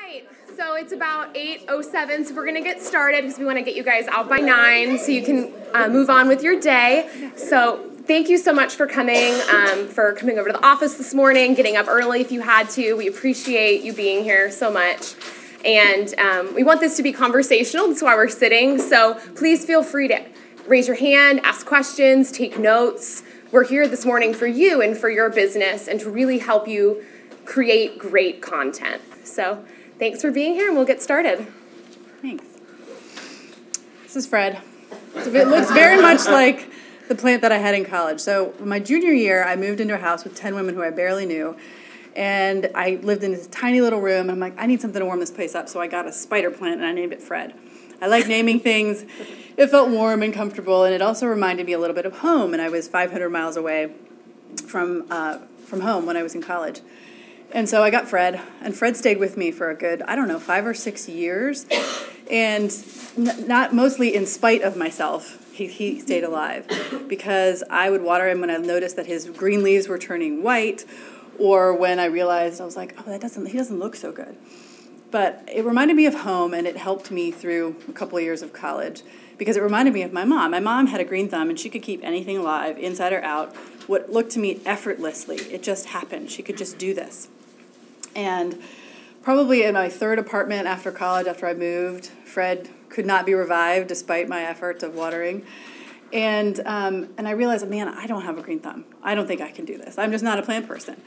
right, so it's about 8:07, so we're going to get started because we want to get you guys out by 9 so you can move on with your day. So thank you so much for coming over to the office this morning, getting up early if you had to. We appreciate you being here so much. And we want this to be conversational. That's why we're sitting. So please feel free to raise your hand, ask questions, take notes. We're here this morning for you and for your business and to really help you create great content. So thanks for being here, and we'll get started. Thanks. This is Fred. It looks very much like the plant that I had in college. So my junior year, I moved into a house with 10 women who I barely knew. And I lived in this tiny little room. And I'm like, I need something to warm this place up. So I got a spider plant, and I named it Fred. I like naming things. It felt warm and comfortable. And it also reminded me a little bit of home. And I was 500 miles away from home when I was in college. And so I got Fred, and Fred stayed with me for a good, 5 or 6 years, and not mostly in spite of myself, he stayed alive, because I would water him when I noticed that his green leaves were turning white, or when I realized, I was like, he doesn't look so good. But it reminded me of home, and it helped me through a couple of years of college, because it reminded me of my mom. My mom had a green thumb, and she could keep anything alive, inside or out, what looked to me effortlessly. It just happened. She could just do this. And probably in my third apartment after college, after I moved, Fred could not be revived despite my efforts of watering. And I realized, man, I don't have a green thumb. I don't think I can do this. I'm just not a plant person.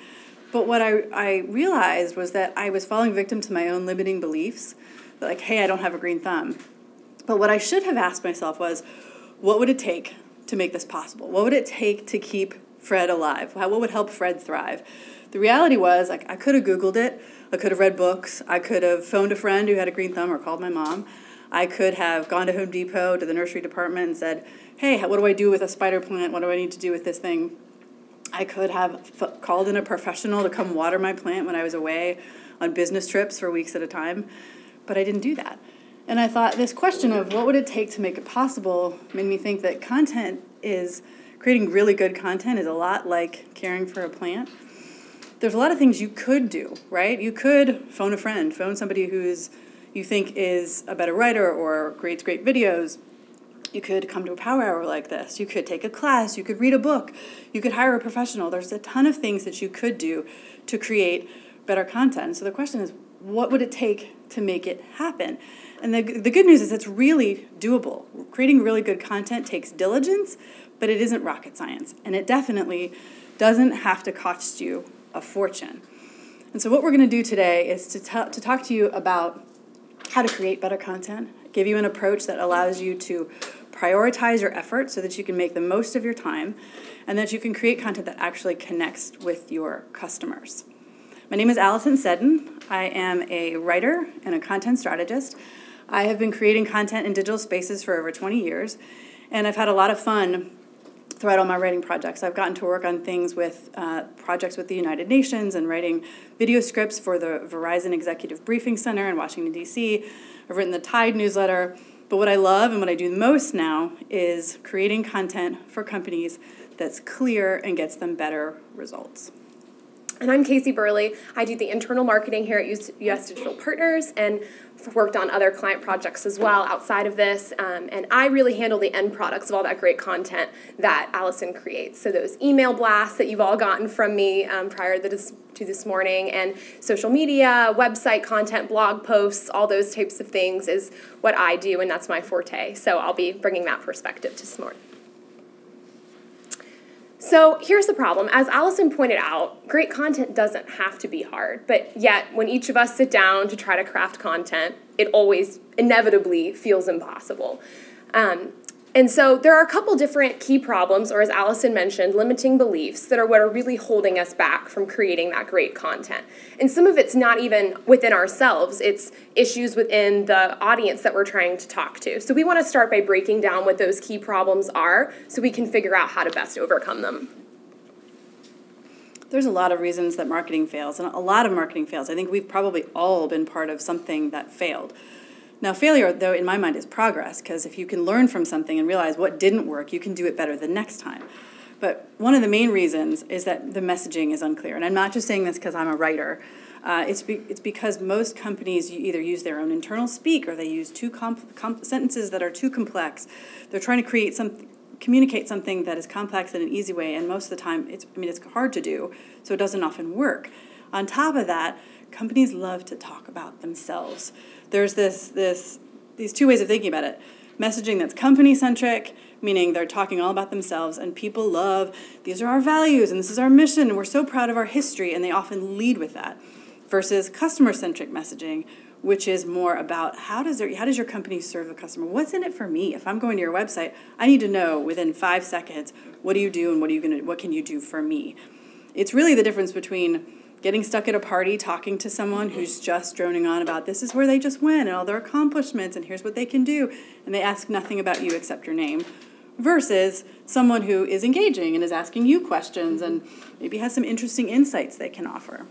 But what I realized was that I was falling victim to my own limiting beliefs. Like, hey, I don't have a green thumb. But what I should have asked myself was, what would it take to make this possible? What would it take to keep Fred alive? What would help Fred thrive? The reality was, I could have Googled it. I could have read books. I could have phoned a friend who had a green thumb or called my mom. I could have gone to Home Depot, to the nursery department, and said, hey, what do I do with a spider plant? What do I need to do with this thing? I could have called in a professional to come water my plant when I was away on business trips for weeks at a time. But I didn't do that. And I thought this question of what would it take to make it possible made me think that creating really good content is a lot like caring for a plant. There's a lot of things you could do, right? You could phone a friend, phone somebody you think is a better writer or creates great videos. You could come to a power hour like this. You could take a class. You could read a book. You could hire a professional. There's a ton of things that you could do to create better content. So the question is, what would it take to make it happen? And the good news is it's really doable. Creating really good content takes diligence, but it isn't rocket science. And it definitely doesn't have to cost you a fortune. And so what we're going to do today is to talk to you about how to create better content, give you an approach that allows you to prioritize your efforts so that you can make the most of your time, and that you can create content that actually connects with your customers. My name is Alison Seddon. I am a writer and a content strategist. I have been creating content in digital spaces for over 20 years, and I've had a lot of fun throughout all my writing projects. I've gotten to work on things with projects with the United Nations and writing video scripts for the Verizon Executive Briefing Center in Washington, D.C. I've written the Tide newsletter. But what I love and what I do the most now is creating content for companies that's clear and gets them better results. And I'm Casey Burley. I do the internal marketing here at US Digital Partners and worked on other client projects as well outside of this. And I really handle the end products of all that great content that Alison creates. So those email blasts that you've all gotten from me prior to this morning, and social media, website content, blog posts, all those types of things is what I do, and that's my forte. So I'll be bringing that perspective to this morning. So here's the problem. As Alison pointed out, great content doesn't have to be hard, but yet when each of us sit down to try to craft content, it always inevitably feels impossible. And so there are a couple different key problems, or as Alison mentioned, limiting beliefs that are what are really holding us back from creating that great content. And some of it's not even within ourselves, it's issues within the audience that we're trying to talk to. So we want to start by breaking down what those key problems are so we can figure out how to best overcome them. There's a lot of reasons that marketing fails, and a lot of marketing fails. I think we've probably all been part of something that failed. Now, failure, though, in my mind, is progress, because if you can learn from something and realize what didn't work, you can do it better the next time. But one of the main reasons is that the messaging is unclear. And I'm not just saying this because I'm a writer. It's because most companies either use their own internal speak or they use sentences that are too complex. They're trying to communicate something that is complex in an easy way, and most of the time, it's hard to do, so it doesn't often work. On top of that, companies love to talk about themselves. There's these two ways of thinking about it. Messaging that's company-centric, meaning they're talking all about themselves, and people love, these are our values, and this is our mission, and we're so proud of our history, and they often lead with that. Versus customer-centric messaging, which is more about how does your company serve the customer? What's in it for me? If I'm going to your website, I need to know within 5 seconds, what do you do and what can you do for me? It's really the difference between getting stuck at a party talking to someone who's just droning on about this is where they just went and all their accomplishments and here's what they can do, and they ask nothing about you except your name, versus someone who is engaging and is asking you questions and maybe has some interesting insights they can offer.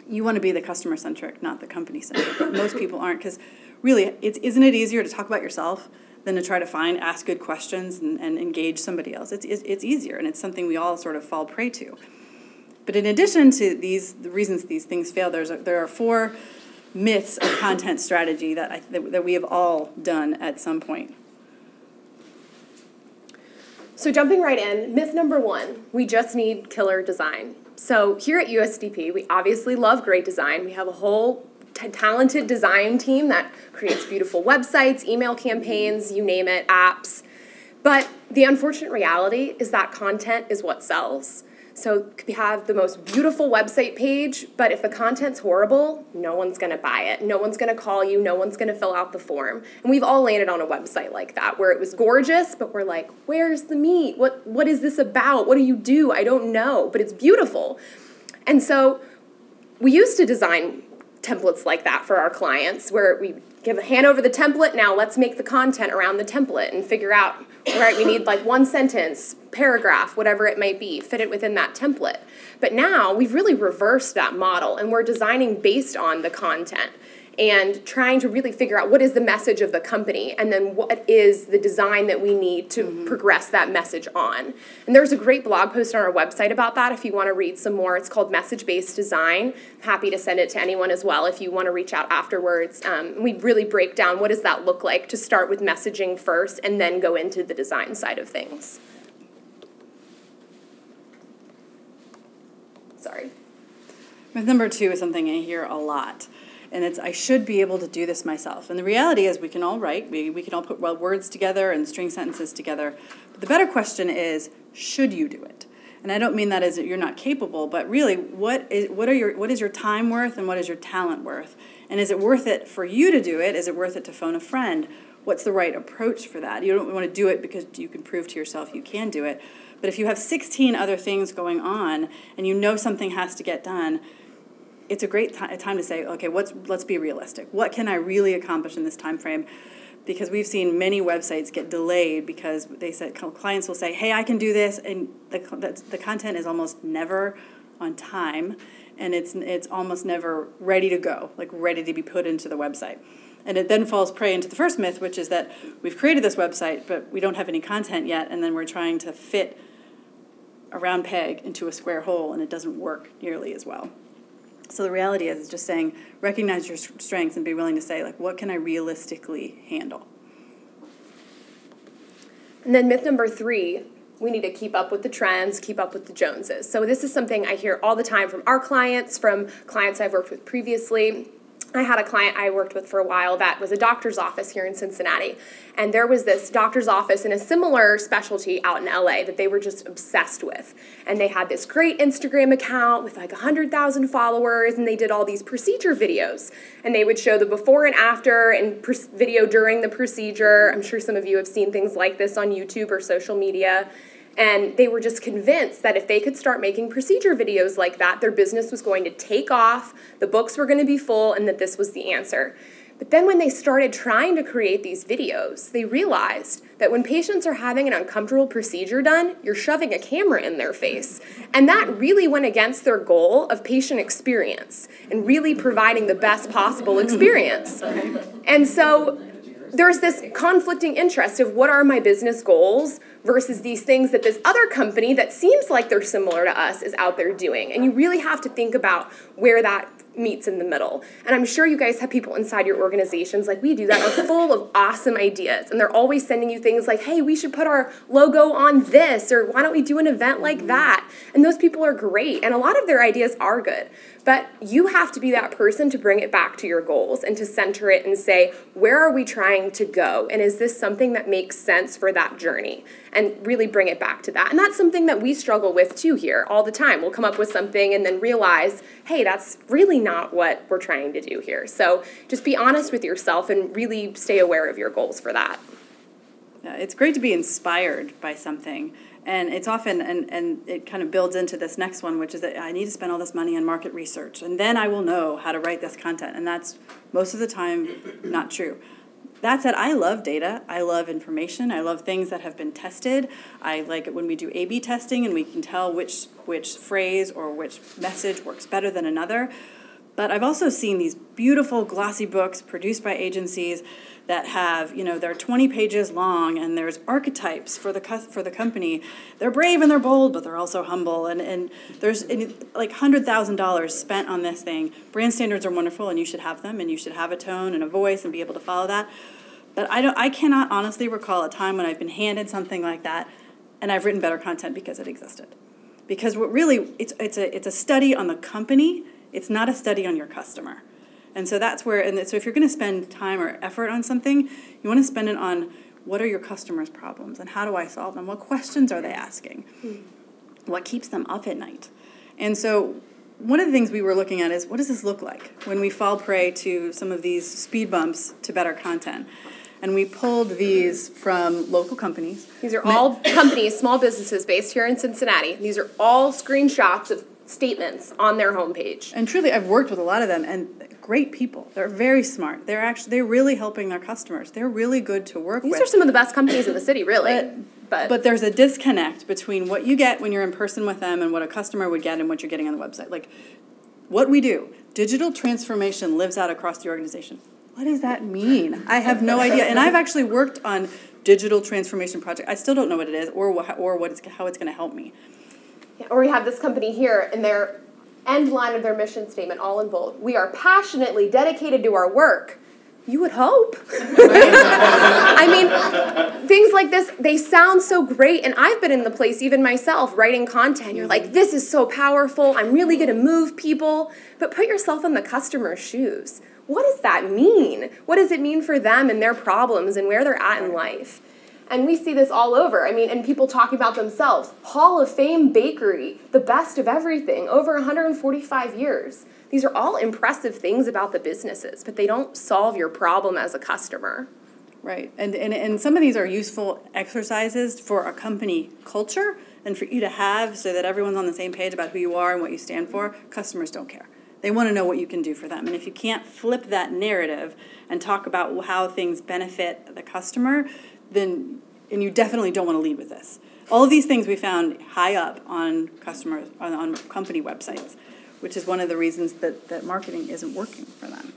You want to be the customer-centric, not the company-centric, but most people aren't, because really, isn't it easier to talk about yourself than to try to ask good questions and engage somebody else? It's easier, and it's something we all sort of fall prey to. But in addition to the reasons these things fail, there are 4 myths of content strategy that we have all done at some point. So jumping right in, myth number 1, we just need killer design. So here at USDP, we obviously love great design. We have a whole talented design team that creates beautiful websites, email campaigns, you name it, apps. But the unfortunate reality is that content is what sells. So we have the most beautiful website page, but if the content's horrible, no one's going to buy it. No one's going to call you. No one's going to fill out the form. And we've all landed on a website like that where it was gorgeous, but we're like, where's the meat? What is this about? What do you do? I don't know, but it's beautiful. And so we used to design templates like that for our clients where we hand over the template, now let's make the content around the template and figure out, all right, we need like 1 sentence, paragraph, whatever it might be, fit it within that template. But now we've really reversed that model and we're designing based on the content and trying to really figure out what is the message of the company and then what is the design that we need to progress that message on. And there's a great blog post on our website about that if you want to read some more. It's called Message-Based Design. Happy to send it to anyone as well if you want to reach out afterwards. We really break down what does that look like to start with messaging first and then go into the design side of things. Sorry. Myth number 2 is something I hear a lot. And it's, I should be able to do this myself. And the reality is we can all write, we can all put words together and string sentences together. But the better question is, should you do it? And I don't mean that as you're not capable, but really, what is your time worth and what is your talent worth? And is it worth it for you to do it? Is it worth it to phone a friend? What's the right approach for that? You don't want to do it because you can prove to yourself you can do it. But if you have 16 other things going on and you know something has to get done, it's a great time to say, okay, let's be realistic. What can I really accomplish in this time frame? Because we've seen many websites get delayed because clients will say, hey, I can do this, and the content is almost never on time, and it's almost never ready to go, like ready to be put into the website. And it then falls prey into the first myth, which is that we've created this website, but we don't have any content yet, and then we're trying to fit a round peg into a square hole, and it doesn't work nearly as well. So the reality is just saying, recognize your strengths and be willing to say, like, what can I realistically handle? And then myth number 3, we need to keep up with the trends, keep up with the Joneses. So this is something I hear all the time from our clients, from clients I've worked with previously. I had a client I worked with for a while that was a doctor's office here in Cincinnati. And there was this doctor's office in a similar specialty out in LA that they were just obsessed with. And they had this great Instagram account with like 100,000 followers, and they did all these procedure videos. And they would show the before and after and video during the procedure. I'm sure some of you have seen things like this on YouTube or social media. And they were just convinced that if they could start making procedure videos like that, their business was going to take off, the books were going to be full, and that this was the answer. But then when they started trying to create these videos, they realized that when patients are having an uncomfortable procedure done, you're shoving a camera in their face. And that really went against their goal of patient experience and really providing the best possible experience. And so there's this conflicting interest of what are my business goals versus these things that this other company that seems like they're similar to us is out there doing. And you really have to think about where that meets in the middle. And I'm sure you guys have people inside your organizations like we do that are full of awesome ideas. And they're always sending you things like, hey, we should put our logo on this, or why don't we do an event like that? And those people are great. And a lot of their ideas are good. But you have to be that person to bring it back to your goals and to center it and say, where are we trying to go? And is this something that makes sense for that journey? And really bring it back to that. And that's something that we struggle with too here all the time. We'll come up with something and then realize, hey, that's really not what we're trying to do here. So just be honest with yourself and really stay aware of your goals for that. Yeah, it's great to be inspired by something. And it's often, and it kind of builds into this next one, which is that I need to spend all this money on market research, and then I will know how to write this content. And that's most of the time not true. That said, I love data. I love information. I love things that have been tested. I like it when we do A/B testing and we can tell which phrase or which message works better than another. But I've also seen these beautiful glossy books produced by agencies that have, they're 20 pages long, and there's archetypes for the company. They're brave and they're bold, but they're also humble. And there's like $100,000 spent on this thing. Brand standards are wonderful, and you should have them, and you should have a tone and a voice and be able to follow that. But I cannot honestly recall a time when I've been handed something like that, and I've written better content because it existed. Because what really it's a study on the company. It's not a study on your customer. And so that's where, so if you're going to spend time or effort on something, you want to spend it on what are your customers' problems and how do I solve them? What questions are they asking? What keeps them up at night? And so one of the things we were looking at is what does this look like when we fall prey to some of these speed bumps to better content? And we pulled these from local companies. These are all companies, small businesses based here in Cincinnati. These are all screenshots of statements on their homepage. And truly, I've worked with a lot of them, and great people. They're very smart. They're really helping their customers. They're really good to work with. These are some of the best companies in the city, really. But there's a disconnect between what you get when you're in person with them and what a customer would get and what you're getting on the website. Like, what we do, digital transformation lives out across the organization. What does that mean? I have no idea. And I've actually worked on digital transformation projects. I still don't know what it is or how it's going to help me. Yeah, or we have this company here, and their end line of their mission statement, all in bold. We are passionately dedicated to our work. You would hope. I mean, things like this, they sound so great, and I've been in the place, even myself, writing content. You're like, this is so powerful. I'm really going to move people. But put yourself in the customer's shoes. What does that mean? What does it mean for them and their problems and where they're at in life? And we see this all over. I mean, and people talking about themselves. Hall of Fame bakery, the best of everything, over 145 years. These are all impressive things about the businesses, but they don't solve your problem as a customer. Right. And some of these are useful exercises for a company culture and for you to have so that everyone's on the same page about who you are and what you stand for. Customers don't care. They want to know what you can do for them. And if you can't flip that narrative and talk about how things benefit the customer, then, and you definitely don't want to lead with this. All of these things we found high up on customers, on company websites, which is one of the reasons that marketing isn't working for them.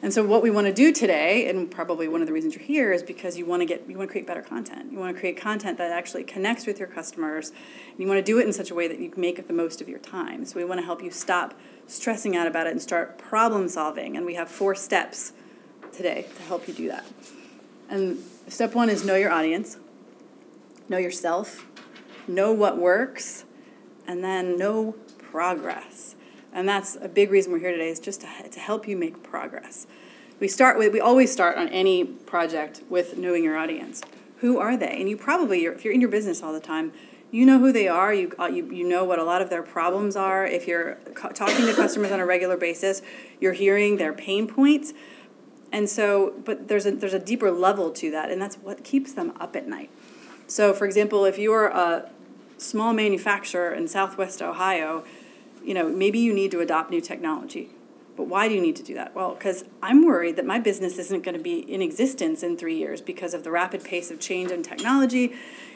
And so what we want to do today, and probably one of the reasons you're here, is because you want to create better content. You want to create content that actually connects with your customers, and you want to do it in such a way that you can make the most of your time. So we want to help you stop stressing out about it and start problem solving. And we have 4 steps today to help you do that. And step 1 is know your audience, know yourself, know what works, and then know progress. And that's a big reason we're here today, is just to help you make progress. We always start on any project with knowing your audience. Who are they? And you probably, if you're in your business all the time, you know who they are. You know what a lot of their problems are. If you're talking to customers on a regular basis, you're hearing their pain points. And so, but there's a deeper level to that, and that's what keeps them up at night. So, for example, if you're a small manufacturer in Southwest Ohio, maybe you need to adopt new technology. But why do you need to do that? Well, because I'm worried that my business isn't going to be in existence in 3 years because of the rapid pace of change in technology,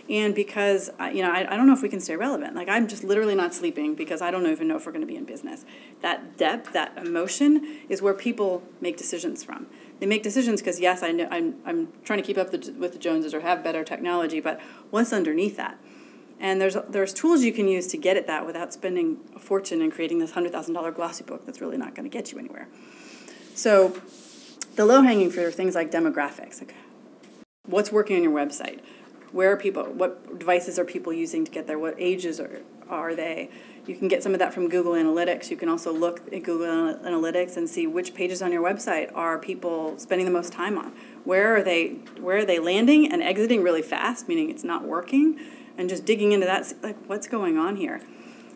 and because I don't know if we can stay relevant. Like, I'm just literally not sleeping because I don't even know if we're going to be in business. That depth, that emotion, is where people make decisions from. They make decisions because, yes, I'm trying to keep up with the Joneses or have better technology, but what's underneath that? And there's tools you can use to get at that without spending a fortune and creating this $100,000 glossy book that's really not going to get you anywhere. So the low-hanging fruit are things like demographics. Like what's working on your website? Where are people? What devices are people using to get there? What ages are they? You can get some of that from Google Analytics. You can also look at Google Analytics and see which pages on your website are people spending the most time on. Where are they landing and exiting really fast, meaning it's not working? And just digging into that, like what's going on here.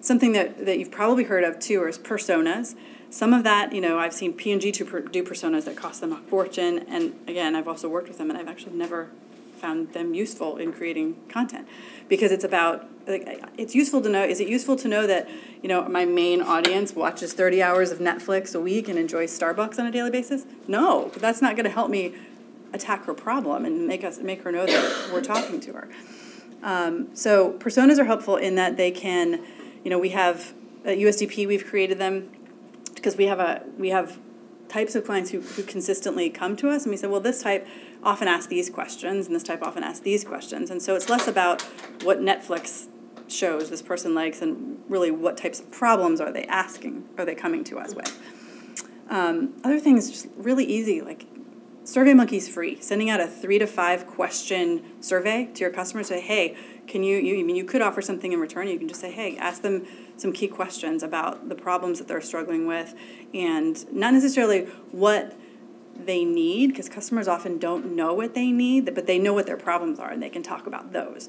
Something that you've probably heard of too is personas. Some of that, I've seen P&G do personas that cost them a fortune. And again, I've also worked with them, and I've actually never found them useful in creating content, because it's about, it's useful to know. Is it useful to know that, my main audience watches 30 hours of Netflix a week and enjoys Starbucks on a daily basis? No, that's not going to help me attack her problem and make her know that we're talking to her. So personas are helpful in that they can, we have at USDP, we've created them because we have types of clients who consistently come to us, and we say, well, this type often asks these questions, and this type often asks these questions. And so it's less about what Netflix shows this person likes and really what types of problems are they coming to us with. Other things just really easy, like SurveyMonkey's free. Sending out a 3 to 5 question survey to your customers, say, hey, can you could offer something in return. You can just say, hey, ask them some key questions about the problems that they're struggling with, and not necessarily what they need, because customers often don't know what they need, but they know what their problems are, and they can talk about those.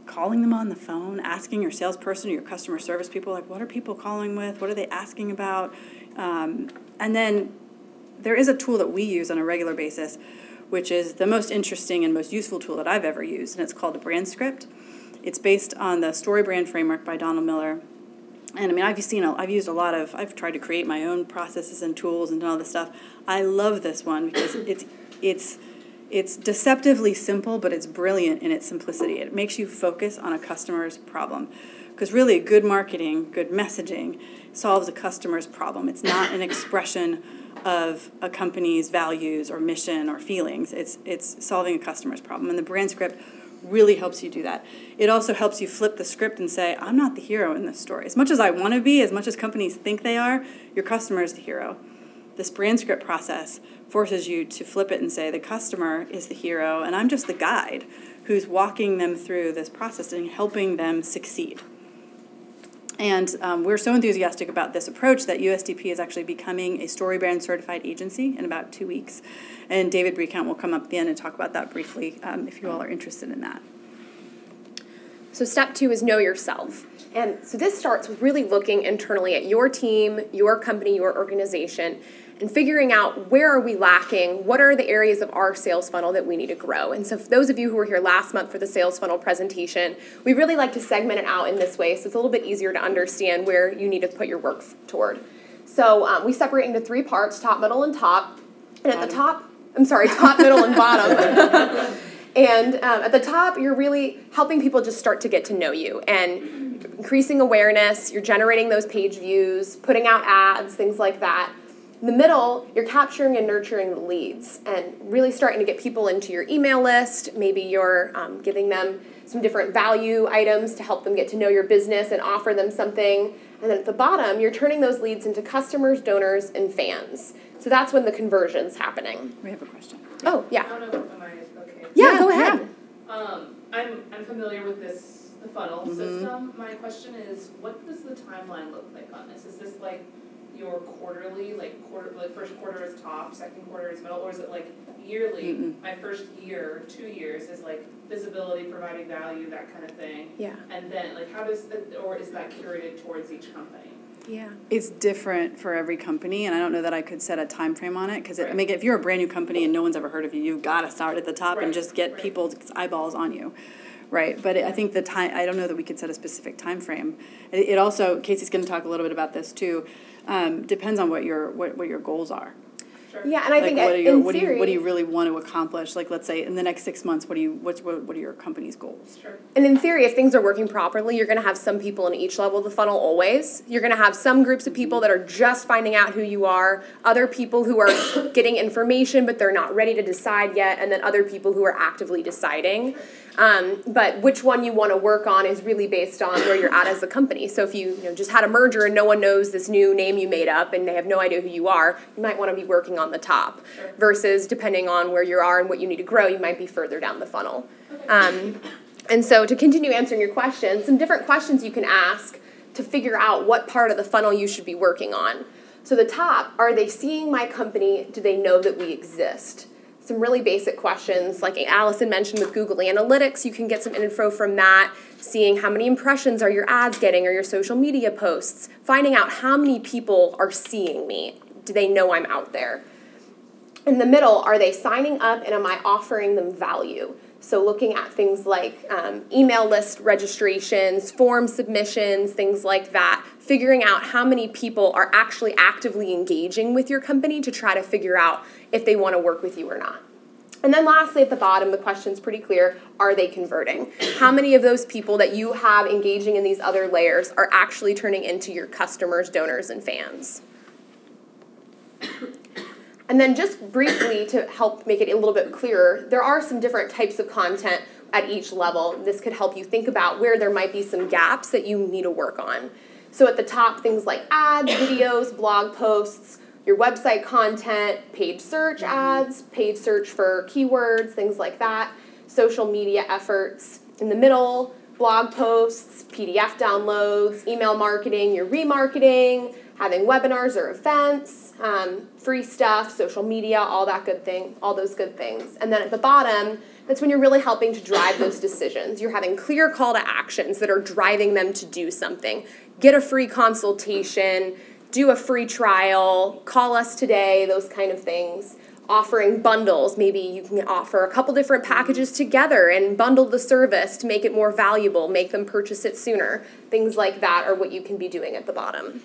Calling them on the phone, asking your salesperson or your customer service people, like, what are people calling with? What are they asking about? And then there is a tool that we use on a regular basis, which is the most interesting and most useful tool that I've ever used, and it's called a brand script. It's based on the Storybrand framework by Donald Miller. And I mean, I've tried to create my own processes and tools and all this stuff. I love this one because it's deceptively simple, but it's brilliant in its simplicity. It makes you focus on a customer's problem. Because really, good marketing, good messaging solves a customer's problem. It's not an expression of a company's values or mission or feelings. It's solving a customer's problem. And the brand script really helps you do that. It also helps you flip the script and say, I'm not the hero in this story. As much as I want to be, as much as companies think they are, your customer is the hero. This brand script process forces you to flip it and say, the customer is the hero, and I'm just the guide who's walking them through this process and helping them succeed. And we're so enthusiastic about this approach that USDP is actually becoming a Storybrand certified agency in about 2 weeks. And David Brecount will come up at the end and talk about that briefly if you all are interested in that. So step 2 is know yourself. And so this starts with really looking internally at your team, your company, your organization, and figuring out where are we lacking, what are the areas of our sales funnel that we need to grow. And so for those of you who were here last month for the sales funnel presentation, we really like to segment it out in this way so it's a little bit easier to understand where you need to put your work toward. So we separate into 3 parts, top, middle, and top. And at the top, top, middle, and bottom. And at the top, you're really helping people just start to get to know you and increasing awareness. You're generating those page views, putting out ads, things like that. In the middle, you're capturing and nurturing the leads and really starting to get people into your email list. Maybe you're giving them some different value items to help them get to know your business and offer them something. And then at the bottom, you're turning those leads into customers, donors, and fans. So that's when the conversion's happening. We have a question. Oh, yeah. I don't know, am I okay? Yeah, go ahead. I'm familiar with the funnel system. My question is, what does the timeline look like on this? Is this like your quarterly, like first quarter is top, second quarter is middle, or is it like yearly? My first year, 2 years is like visibility, providing value, that kind of thing. Yeah. And then like how does or is that curated towards each company? Yeah. It's different for every company, and I don't know that I could set a time frame on it, because if you're a brand new company and no one's ever heard of you, you've got to start at the top and just get people's eyeballs on you. Right, but I think I don't know that we could set a specific time frame. It also, Casey's going to talk a little bit about this too, depends on what your goals are. Sure. Yeah, and I think what do you really want to accomplish? Like, let's say in the next 6 months, what are your company's goals? Sure. And in theory, if things are working properly, you're going to have some people in each level of the funnel always. You're going to have some groups of people that are just finding out who you are, other people who are getting information but they're not ready to decide yet, and then other people who are actively deciding. But which one you want to work on is really based on where you're at as a company. So if you just had a merger and no one knows this new name you made up and they have no idea who you are, you might want to be working on the top. Sure. Versus depending on where you are and what you need to grow, you might be further down the funnel. And so to continue answering your question, some different questions you can ask to figure out what part of the funnel you should be working on. So the top, are they seeing my company? Do they know that we exist? Some really basic questions, like Alison mentioned with Google Analytics, you can get some info from that, seeing how many impressions are your ads getting or your social media posts, finding out how many people are seeing me. Do they know I'm out there? In the middle, are they signing up and am I offering them value? So looking at things like email list registrations, form submissions, things like that, figuring out how many people are actually actively engaging with your company to try to figure out if they want to work with you or not. And then lastly, at the bottom, the question's pretty clear, are they converting? How many of those people that you have engaging in these other layers are actually turning into your customers, donors, and fans? And then just briefly to help make it a little bit clearer, there are some different types of content at each level. This could help you think about where there might be some gaps that you need to work on. So at the top, things like ads, videos, blog posts, your website content, paid search ads, paid search for keywords, things like that, social media efforts. In the middle, blog posts, PDF downloads, email marketing, your remarketing, having webinars or events, free stuff, social media, all those good things. And then at the bottom, that's when you're really helping to drive those decisions. You're having clear call to actions that are driving them to do something. Get a free consultation, do a free trial, call us today, those kind of things. Offering bundles, maybe you can offer a couple different packages together and bundle the service to make it more valuable, make them purchase it sooner. Things like that are what you can be doing at the bottom.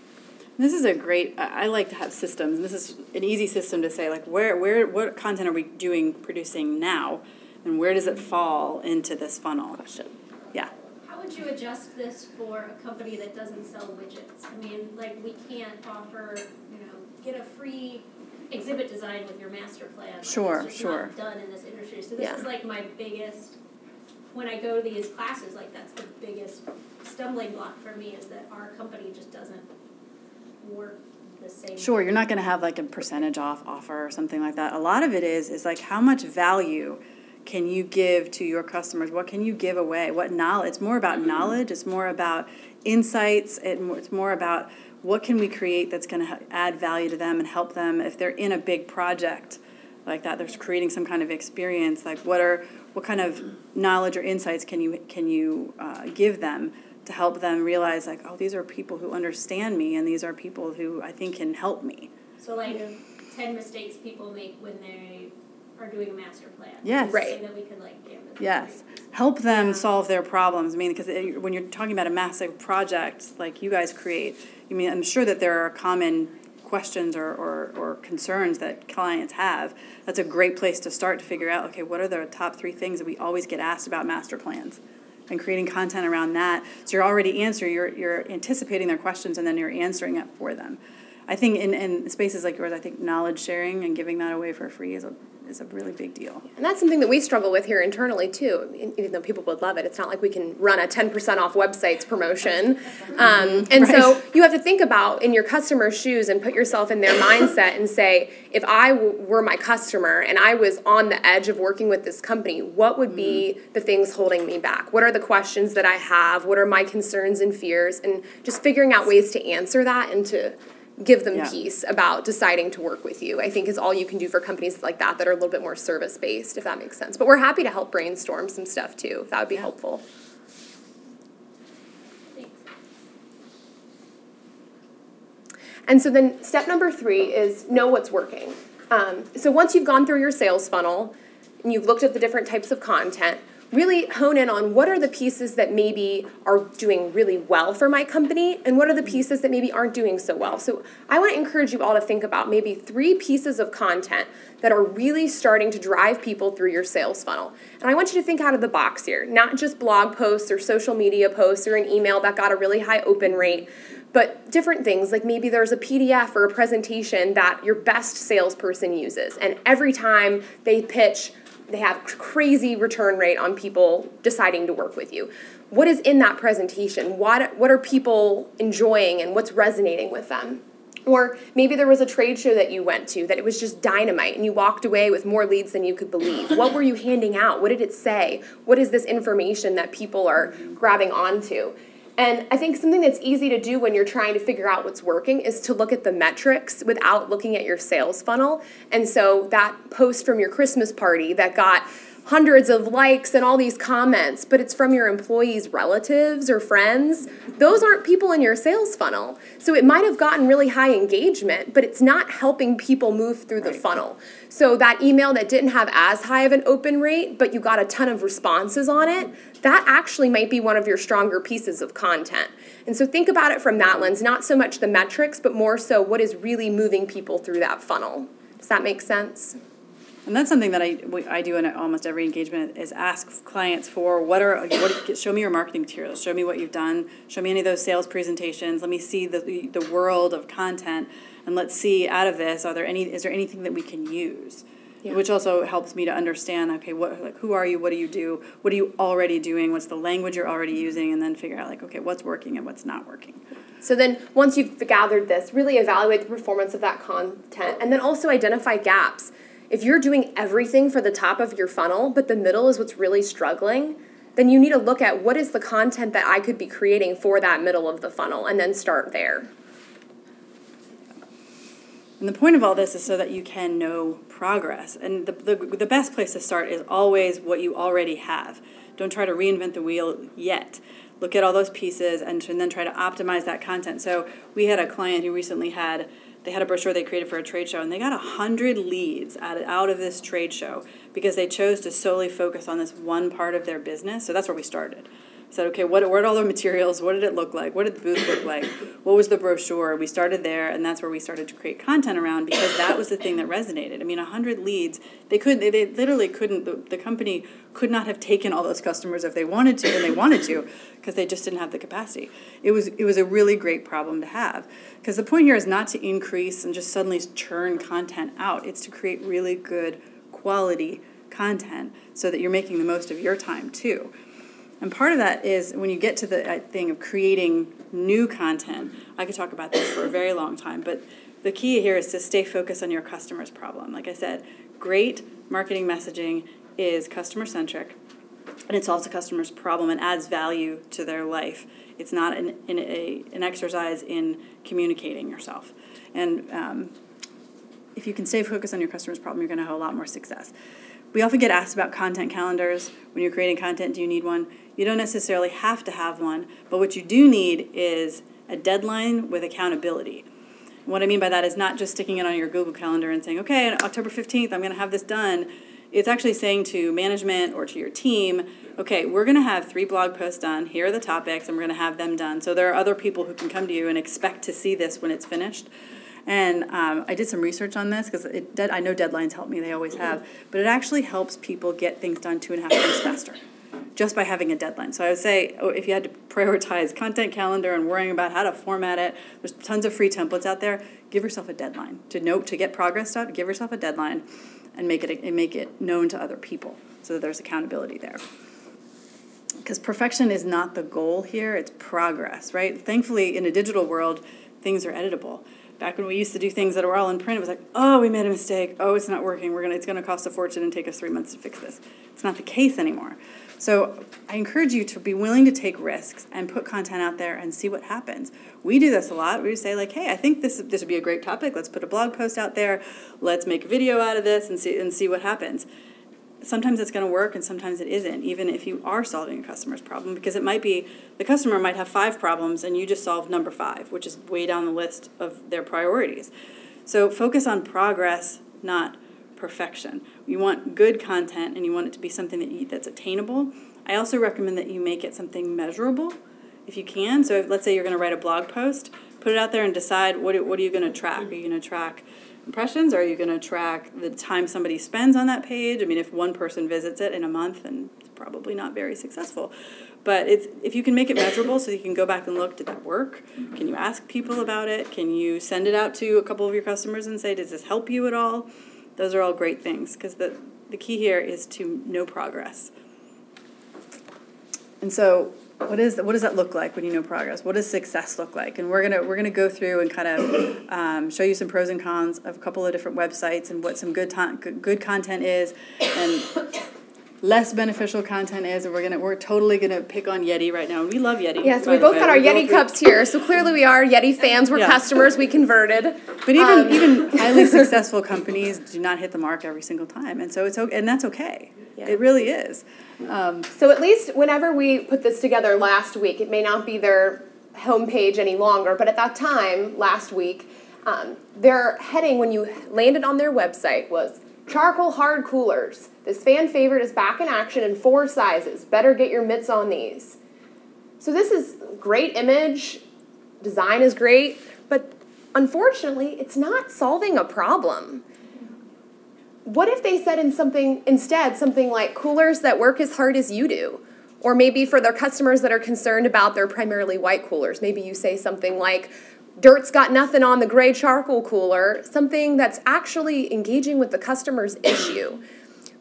This is a great, I like to have systems. This is an easy system to say, like, what content are we producing now, and where does it fall into this funnel? Question. Yeah. How would you adjust this for a company that doesn't sell widgets? I mean, like, we can't offer, get a free exhibit design with your master plan. Like, Sure. It's just not done in this industry. So this is like my biggest, when I go to these classes, like, that's the biggest stumbling block for me, is that our company just doesn't work the same. Sure, you're not going to have like a percentage off offer or something like that. A lot of it is like, how much value can you give to your customers? What can you give away? What knowledge? It's more about knowledge. It's more about insights. It's more about what can we create that's going to add value to them and help them if they're in a big project like that. They're creating some kind of experience. Like, what kind of knowledge or insights can you give them to help them realize, like, oh, these are people who understand me, and these are people who I think can help me. So, like, 10 mistakes people make when they are doing a master plan. Yes. Right. So that we could, like, canvas. Yes. Help them solve their problems. I mean, because when you're talking about a massive project like you guys create, I mean, I'm sure that there are common questions or concerns that clients have. That's a great place to start to figure out, okay, what are the top 3 things that we always get asked about master plans? And creating content around that. So you're already you're anticipating their questions, and then you're answering it for them. I think in spaces like yours, I think knowledge sharing and giving that away for free is a really big deal. And that's something that we struggle with here internally, too. Even though people would love it, it's not like we can run a 10% off websites promotion. So you have to think about in your customer's shoes and put yourself in their mindset and say, if I were my customer and I was on the edge of working with this company, what would be the things holding me back? What are the questions that I have? What are my concerns and fears? And just figuring out ways to answer that and to give them peace about deciding to work with you, I think, is all you can do for companies like that are a little bit more service-based, if that makes sense. But we're happy to help brainstorm some stuff, too, if that would be helpful. Thanks. And so then step number 3 is know what's working. So once you've gone through your sales funnel and you've looked at the different types of content, really hone in on what are the pieces that maybe are doing really well for my company and what are the pieces that maybe aren't doing so well. So I want to encourage you all to think about maybe 3 pieces of content that are really starting to drive people through your sales funnel. And I want you to think out of the box here, not just blog posts or social media posts or an email that got a really high open rate, but different things, like maybe there's a PDF or a presentation that your best salesperson uses, and every time they pitch, they have crazy return rate on people deciding to work with you. What is in that presentation? What are people enjoying and what's resonating with them? Or maybe there was a trade show that you went to that it was just dynamite and you walked away with more leads than you could believe. What were you handing out? What did it say? What is this information that people are grabbing onto? And I think something that's easy to do when you're trying to figure out what's working is to look at the metrics without looking at your sales funnel. And so that post from your Christmas party that got hundreds of likes and all these comments, but it's from your employees' relatives or friends, those aren't people in your sales funnel. So it might have gotten really high engagement, but it's not helping people move through the funnel. So that email that didn't have as high of an open rate, but you got a ton of responses on it, that actually might be one of your stronger pieces of content. And so think about it from that lens, not so much the metrics, but more so what is really moving people through that funnel. Does that make sense? And that's something that I do in almost every engagement is ask clients for show me your marketing materials, show me what you've done, show me any of those sales presentations, let me see the world of content, and let's see out of this, is there anything that we can use? Yeah. Which also helps me to understand, okay, who are you, what do you do, what are you already doing, what's the language you're already using, and then figure out okay, what's working and what's not working. So then once you've gathered this, really evaluate the performance of that content, and then also identify gaps. If you're doing everything for the top of your funnel, but the middle is what's really struggling, then you need to look at what is the content that I could be creating for that middle of the funnel, and then start there. And the point of all this is so that you can know progress. And the best place to start is always what you already have. Don't try to reinvent the wheel yet. Look at all those pieces and then try to optimize that content. So we had a client who recently had a brochure they created for a trade show, and they got 100 leads out of this trade show because they chose to solely focus on this one part of their business. So that's where we started. Said, okay, what are all the materials? What did it look like? What did the booth look like? What was the brochure? We started there, and that's where we started to create content around because that was the thing that resonated. I mean, 100 leads, they literally couldn't, the company could not have taken all those customers if they wanted to, and they wanted to, because they just didn't have the capacity. It was a really great problem to have, because the point here is not to increase and just suddenly churn content out. It's to create really good quality content so that you're making the most of your time too. And part of that is when you get to the thing of creating new content, I could talk about this for a very long time, but the key here is to stay focused on your customer's problem. Like I said, great marketing messaging is customer-centric, and it solves the customer's problem and adds value to their life. It's not an exercise in communicating yourself. And if you can stay focused on your customer's problem, you're going to have a lot more success. We often get asked about content calendars. When you're creating content, do you need one? You don't necessarily have to have one, but what you do need is a deadline with accountability. What I mean by that is not just sticking it on your Google Calendar and saying, okay, on October 15th, I'm going to have this done. It's actually saying to management or to your team, okay, we're going to have 3 blog posts done. Here are the topics, and we're going to have them done. So there are other people who can come to you and expect to see this when it's finished. And I did some research on this because I know deadlines help me, they always have, but it actually helps people get things done 2.5 months faster just by having a deadline. So I would say if you had to prioritize content calendar and worrying about how to format it, there's tons of free templates out there. Give yourself a deadline. To get progress done, give yourself a deadline and make it known to other people so that there's accountability there. Because perfection is not the goal here, it's progress, right? Thankfully, in a digital world, things are editable. Back when we used to do things that were all in print, it was like, oh, we made a mistake. Oh, it's not working. It's going to cost a fortune and take us 3 months to fix this. It's not the case anymore. So I encourage you to be willing to take risks and put content out there and see what happens. We do this a lot. We just say hey, I think this would be a great topic. Let's put a blog post out there. Let's make a video out of this and see what happens. Sometimes it's going to work and sometimes it isn't, even if you are solving a customer's problem, because it might be the customer might have 5 problems and you just solved number 5, which is way down the list of their priorities. So focus on progress, not perfection. You want good content, and you want it to be something that's attainable. I also recommend that you make it something measurable, if you can. So let's say you're going to write a blog post, put it out there and decide what are you going to track. Are you going to track impressions? Or are you going to track the time somebody spends on that page? I mean, if one person visits it in a month, then it's probably not very successful. But if you can make it measurable so you can go back and look, did that work? Can you ask people about it? Can you send it out to a couple of your customers and say, does this help you at all? Those are all great things, because the key here is to know progress. And so what does that look like when you know progress? What does success look like? And we're gonna go through and kind of show you some pros and cons of a couple of different websites and what some good content is and less beneficial content is. And we're totally gonna pick on Yeti right now. We love Yeti. Yes, we both got our Yeti cups here, so clearly we are Yeti fans. We're customers. We converted. But even highly successful companies do not hit the mark every single time, and so and that's okay. Yeah. It really is. So at least whenever we put this together last week, it may not be their homepage any longer, but at that time, last week, their heading when you landed on their website was charcoal hard coolers. This fan favorite is back in action in 4 sizes. Better get your mitts on these. So this is great image, design is great, but unfortunately, it's not solving a problem. What if they said instead something like coolers that work as hard as you do? Or maybe for their customers that are concerned about their primarily white coolers, maybe you say something like, dirt's got nothing on the gray charcoal cooler, something that's actually engaging with the customer's issue.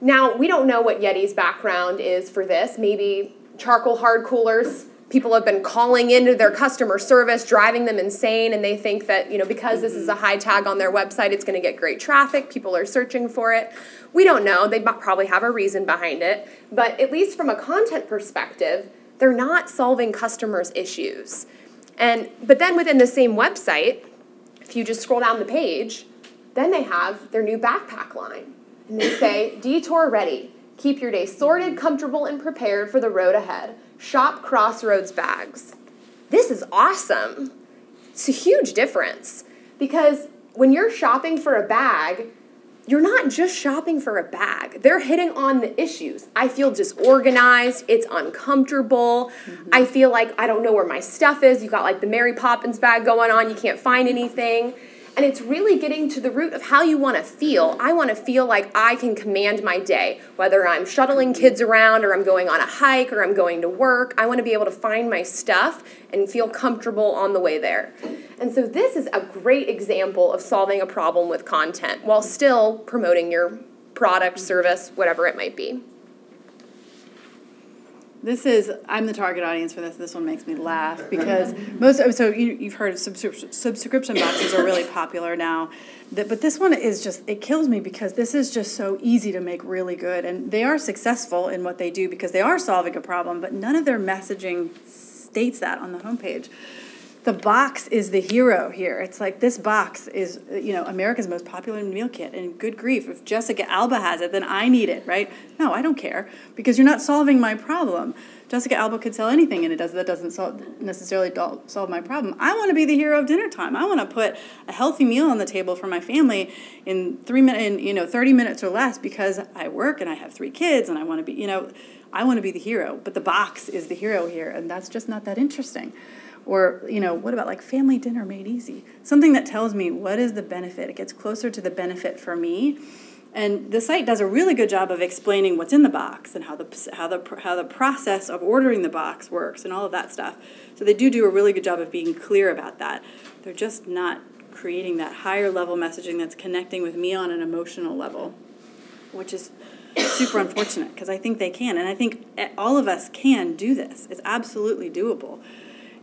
Now, we don't know what Yeti's background is for this. Maybe charcoal hard coolers, people have been calling into their customer service, driving them insane, and they think that, because this is a high tag on their website, it's going to get great traffic. People are searching for it. We don't know. They probably have a reason behind it. But at least from a content perspective, they're not solving customers' issues. But then within the same website, if you just scroll down the page, then they have their new backpack line. And they say, Detour ready. Keep your day sorted, comfortable, and prepared for the road ahead. Shop Crossroads bags. This is awesome. It's a huge difference because when you're shopping for a bag, you're not just shopping for a bag. They're hitting on the issues. I feel disorganized. It's uncomfortable. Mm-hmm. I feel like I don't know where my stuff is. You got like the Mary Poppins bag going on. You can't find anything. And it's really getting to the root of how you want to feel. I want to feel like I can command my day, whether I'm shuttling kids around or I'm going on a hike or I'm going to work. I want to be able to find my stuff and feel comfortable on the way there. And so this is a great example of solving a problem with content while still promoting your product, service, whatever it might be. I'm the target audience for this. This one makes me laugh because you've heard subscription boxes are really popular now. But this one is it kills me because this is just so easy to make really good. And they are successful in what they do because they are solving a problem, but none of their messaging states that on the homepage. The box is the hero here. It's like this box is, America's most popular meal kit. And good grief, if Jessica Alba has it, then I need it, right? No, I don't care because you're not solving my problem. Jessica Alba could sell anything, and that doesn't necessarily solve my problem. I want to be the hero of dinner time. I want to put a healthy meal on the table for my family in 30 minutes or less because I work and I have 3 kids and I want to be, I want to be the hero. But the box is the hero here, and that's just not that interesting. Or, what about like family dinner made easy? Something that tells me what is the benefit. It gets closer to the benefit for me. And the site does a really good job of explaining what's in the box and how the process of ordering the box works and all of that stuff. So they do a really good job of being clear about that. They're just not creating that higher level messaging that's connecting with me on an emotional level, which is super unfortunate because I think they can. And I think all of us can do this. It's absolutely doable.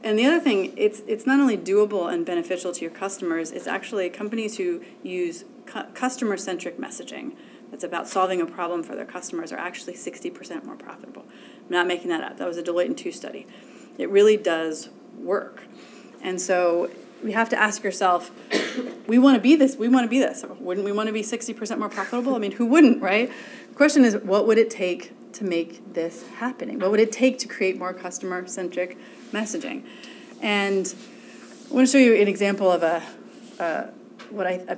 And the other thing, it's not only doable and beneficial to your customers, it's actually companies who use customer-centric messaging that's about solving a problem for their customers are actually 60% more profitable. I'm not making that up. That was a Deloitte & Touche study. It really does work. And so we have to ask yourself, we want to be this. Wouldn't we want to be 60% more profitable? I mean, who wouldn't, right? The question is, what would it take to make this happening? What would it take to create more customer-centric messaging? And I want to show you an example of a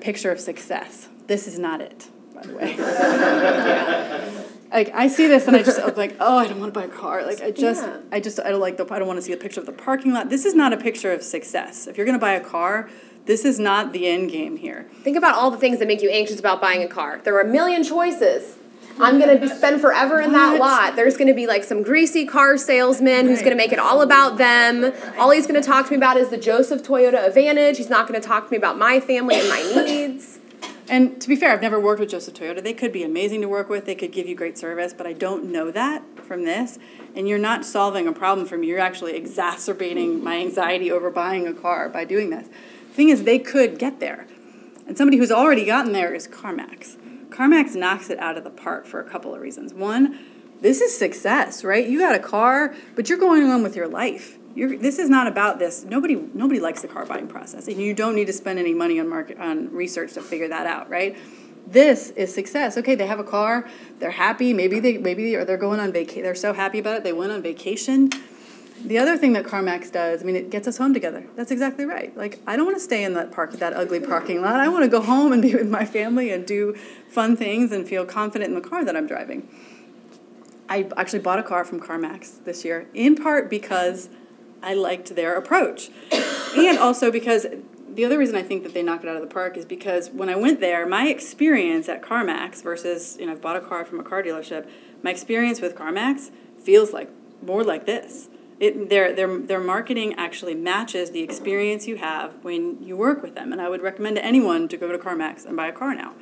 picture of success. This is not it. by the way. Like, I see this and I'm like, oh, I don't want to buy a car. Like, I don't want to see a picture of the parking lot. This is not a picture of success. If you're going to buy a car, this is not the end game here. Think about all the things that make you anxious about buying a car. There are a million choices. I'm going to spend forever in that lot. There's going to be like some greasy car salesman who's going to make it all about them. All he's going to talk to me about is the Joseph Toyota Advantage. He's not going to talk to me about my family and my needs. And to be fair, I've never worked with Joseph Toyota. They could be amazing to work with. They could give you great service, but I don't know that from this. And you're not solving a problem for me. You're actually exacerbating my anxiety over buying a car by doing this. The thing is, they could get there. And somebody who's already gotten there is CarMax. CarMax knocks it out of the park for a couple of reasons. One, this is success, right? You got a car, but you're going on with your life. This is not about this. Nobody likes the car buying process, and you don't need to spend any money on research to figure that out, right? This is success. Okay, they have a car, they're happy. Maybe they're going on vacation. They're so happy about it, they went on vacation. The other thing that CarMax does, it gets us home together. That's exactly right. Like, I don't want to stay in that ugly parking lot. I want to go home and be with my family and do fun things and feel confident in the car that I'm driving. I actually bought a car from CarMax this year, in part because I liked their approach. And also because the other reason I think that they knocked it out of the park is because when I went there, my experience at CarMax versus, I've bought a car from a car dealership, my experience with CarMax feels like more like this. Their marketing actually matches the experience you have when you work with them. And I would recommend to anyone to go to CarMax and buy a car now.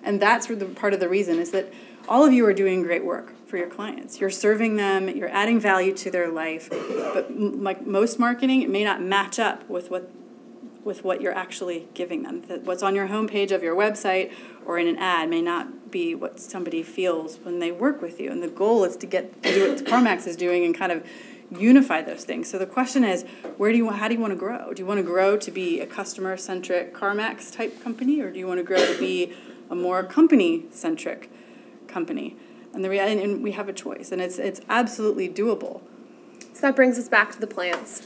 And that's part of the reason is that all of you are doing great work for your clients. You're serving them, you're adding value to their life. But like most marketing, it may not match up with what you're actually giving them. What's on your homepage of your website or in an ad may not be what somebody feels when they work with you. And the goal is to do what CarMax is doing and kind of unify those things. So the question is, how do you want to grow? Do you want to grow to be a customer-centric CarMax type company, or do you want to grow to be a more company-centric company? And we have a choice, and it's absolutely doable. So that brings us back to the plants.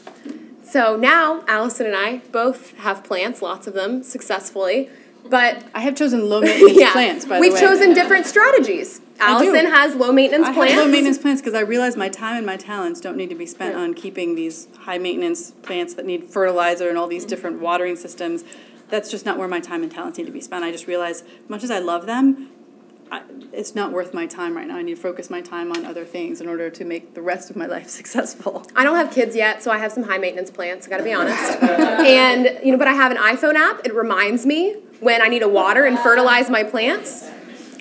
So now Alison and I both have plants, lots of them, successfully. But I have chosen low maintenance plants, by the way. We've chosen different strategies. Alison has low maintenance plants. I have low maintenance plants because I realize my time and my talents don't need to be spent on keeping these high maintenance plants that need fertilizer and all these different watering systems. That's just not where my time and talents need to be spent. I just realize, much as I love them, it's not worth my time right now. I need to focus my time on other things in order to make the rest of my life successful. I don't have kids yet, so I have some high maintenance plants, I gotta be honest. And, but I have an iPhone app. It reminds me when I need to water and fertilize my plants.